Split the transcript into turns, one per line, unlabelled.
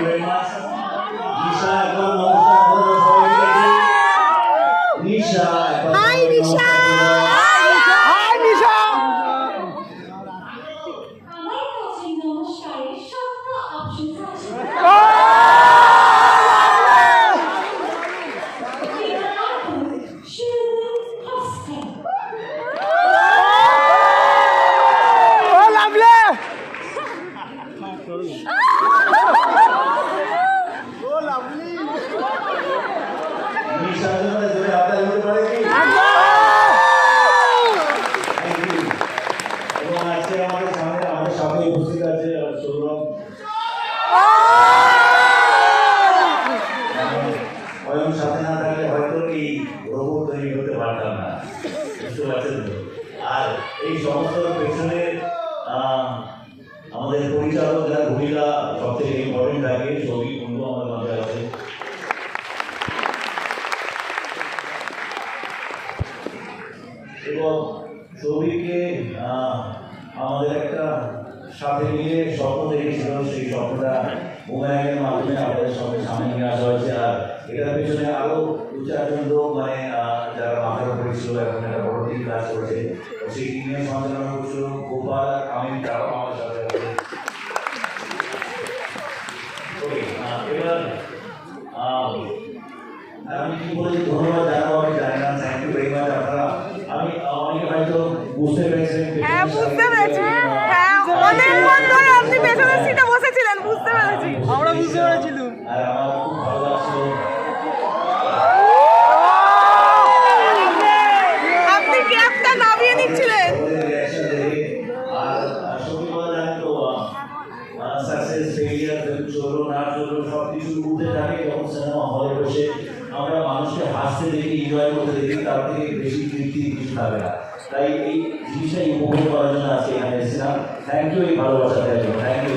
very much. Nisha, এখন নমস্কার করো সবাইকে। নিশা,
হাই নিশা।
হাই নিশা।
আমার কাছে নমস্কারের সব অপশন আছে।
নিশার জন্য জোরে হাততালি হতে পারে কি? এবং আজকে আমাদের সামনে উপস্থিত আছে সৌরভ। স্বয়ং সাথে না থাকলে হয়তো এই রোবট তৈরি করতে পারতাম না, বুঝতে পারছেন তো? আর এই সমস্ত পেছনে আমাদের পরিচালক যার ভূমিকা সবথেকে ইম্পর্টেন্ট থাকে, ছবি বন্ধু আমাদের মাঝে আছে। এবং ছবিকে আমাদের একটা সাথে নিয়ে স্বপ্ন দেখেছিল, সেই স্বপ্নটা মোবাইলের মাধ্যমে আমাদের সঙ্গে সামনে নিয়ে আসা হয়েছে। আর এটার পেছনে আরো দু চারজন লোক মানে যারা মাথার উপরে ছিল, এখন একটা বড় টিম কাজ করেছে। সেই টিমের সঞ্চালনা করছিল গোপাল, আমি, তারাও আমাদের সাথে আছে। এবার আমি কি বলি ধন্যবাদ জানাবো আমি জানি না। Thank you very much. আপনারা আমি অনেকে হয়তো বুঝতে পেরেছেন।
হ্যাঁ বুঝতে পেরেছি। হ্যাঁ অনেকক্ষণ ধরে আপনি পেছনের সিটে বসেছিলেন, বুঝতে পেরেছি।
আমরা বুঝতে পেরেছিলাম।
আর আমার খুব ভালো লাগছিল।
আপনি ক্যাপটা নামিয়ে নিচ্ছিলেন।
আর সত্যি কথা জানি তো সাকসেস ফেলিয়ার চলো না চলো সব কিছু উঠে থাকে যখন সিনেমা হলে বসে আমরা মানুষকে হাসতে দেখি, এনজয় করতে দেখি, তার থেকে বেশি তৃপ্তি কিছু থাকে না। তাই এই জিনিসটাই উপভোগ করার জন্য আজকে এখানে এসেছিলাম। থ্যাংক ইউ এই ভালোবাসা দেওয়ার জন্য। Thank you.